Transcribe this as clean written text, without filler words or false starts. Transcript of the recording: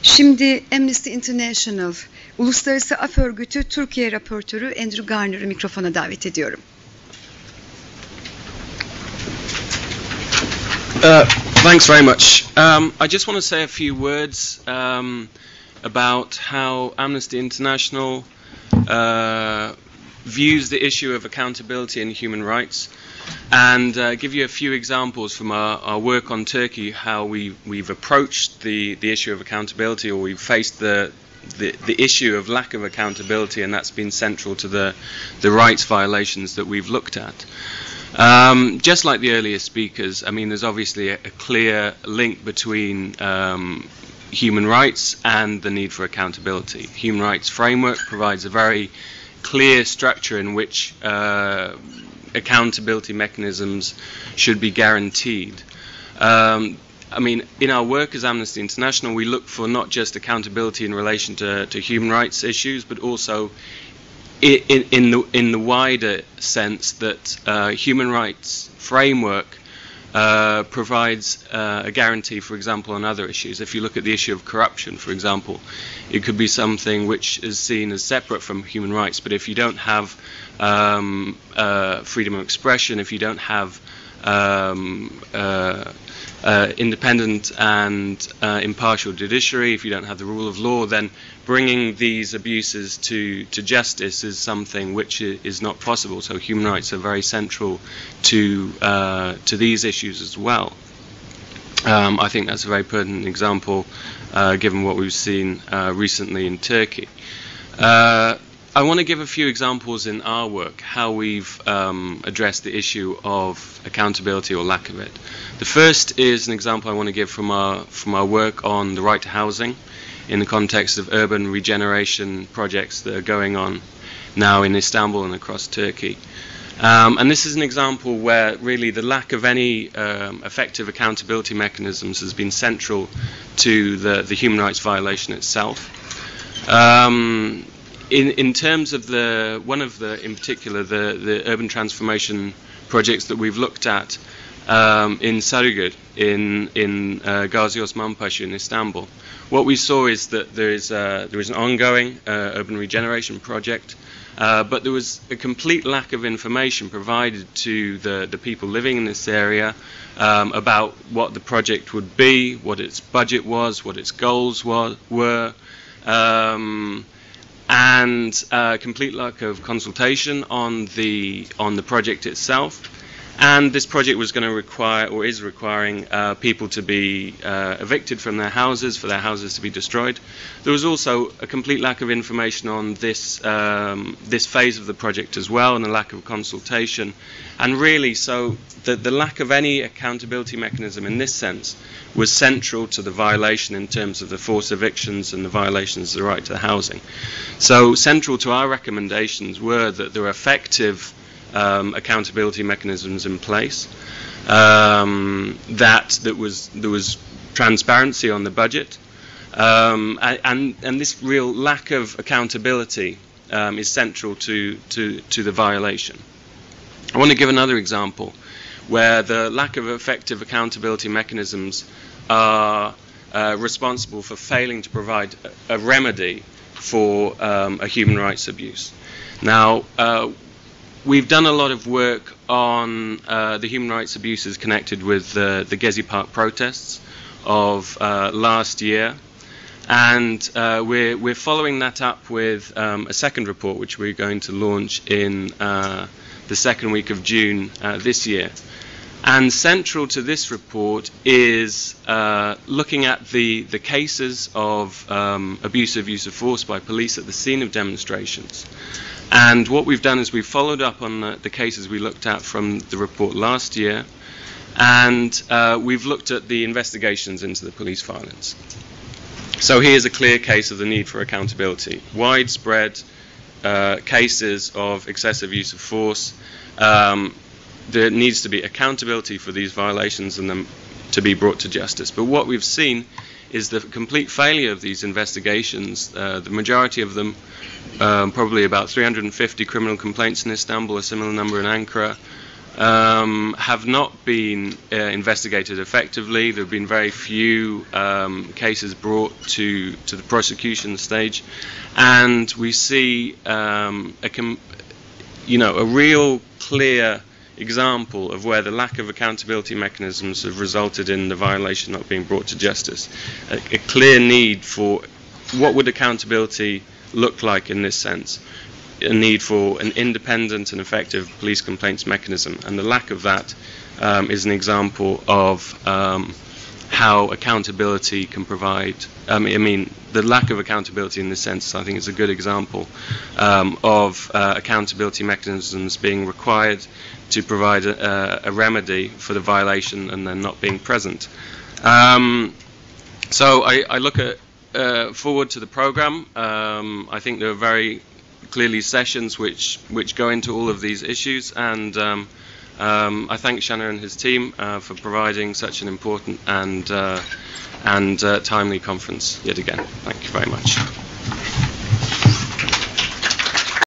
Şimdi Amnesty International, Uluslararası Af Örgütü Türkiye raportörü Andrew Gardner'ı mikrofona davet ediyorum. Thanks very much. I just want to say a few words about how Amnesty International views the issue of accountability and human rights, and give you a few examples from our work on Turkey, how we've approached the issue of accountability, or we've faced the issue of lack of accountability, and that's been central to the rights violations that we've looked at. Just like the earlier speakers, I mean, there's obviously a clear link between human rights and the need for accountability. Human rights framework provides a very clear structure in which accountability mechanisms should be guaranteed. I mean, in our work as Amnesty International, we look for not just accountability in relation to human rights issues, but also in the wider sense that human rights framework provides a guarantee, for example, on other issues. If you look at the issue of corruption, for example, it could be something which is seen as separate from human rights, but if you don't have freedom of expression, if you don't have independent and impartial judiciary, if you don't have the rule of law, then bringing these abuses to justice is something which is not possible. So human rights are very central to these issues as well. I think that's a very pertinent example given what we've seen recently in Turkey. I want to give a few examples in our work, how we've addressed the issue of accountability or lack of it. The first is an example I want to give from our work on the right to housing in the context of urban regeneration projects that are going on now in Istanbul and across Turkey. And this is an example where really the lack of any effective accountability mechanisms has been central to the human rights violation itself. In terms of in particular, the urban transformation projects that we've looked at in Sarıgül, in Gazi Osman Paşa in Istanbul, what we saw is that there is an ongoing urban regeneration project, but there was a complete lack of information provided to the people living in this area about what the project would be, what its budget was, what its goals were. And complete lack of consultation on the project itself, and this project was going to require, or is requiring, people to be evicted from their houses, for their houses to be destroyed. There was also a complete lack of information on this phase of the project as well, and a lack of consultation, and really, so the lack of any accountability mechanism in this sense was central to the violation in terms of the forced evictions and the violations of the right to housing. So central to our recommendations were that there were effective accountability mechanisms in place, that there was transparency on the budget, and this real lack of accountability is central to the violation. I want to give another example where the lack of effective accountability mechanisms are responsible for failing to provide a remedy for a human rights abuse. Now, we've done a lot of work on the human rights abuses connected with the Gezi Park protests of last year, and we're following that up with a second report which we're going to launch in the second week of June this year. And central to this report is looking at the cases of use of force by police at the scene of demonstrations. And what we've done is we've followed up on the cases we looked at from the report last year, and we've looked at the investigations into the police violence. So here's a clear case of the need for accountability. Widespread cases of excessive use of force. There needs to be accountability for these violations and them to be brought to justice. But what we've seen is the complete failure of these investigations. The majority of them, probably about 350 criminal complaints in Istanbul, a similar number in Ankara, have not been investigated effectively. There have been very few cases brought to the prosecution stage, and we see a real clear example of where the lack of accountability mechanisms have resulted in the violation not being brought to justice. A clear need for what would accountability look like in this sense. A need for an independent and effective police complaints mechanism, and the lack of that is an example of how accountability can provide. The lack of accountability in this sense, I think, is a good example of accountability mechanisms being required to provide a remedy for the violation and then not being present. So I look forward to the programme. I think there are very clearly sessions which go into all of these issues, and I thank Shanna and his team for providing such an important and timely conference yet again. Thank you very much.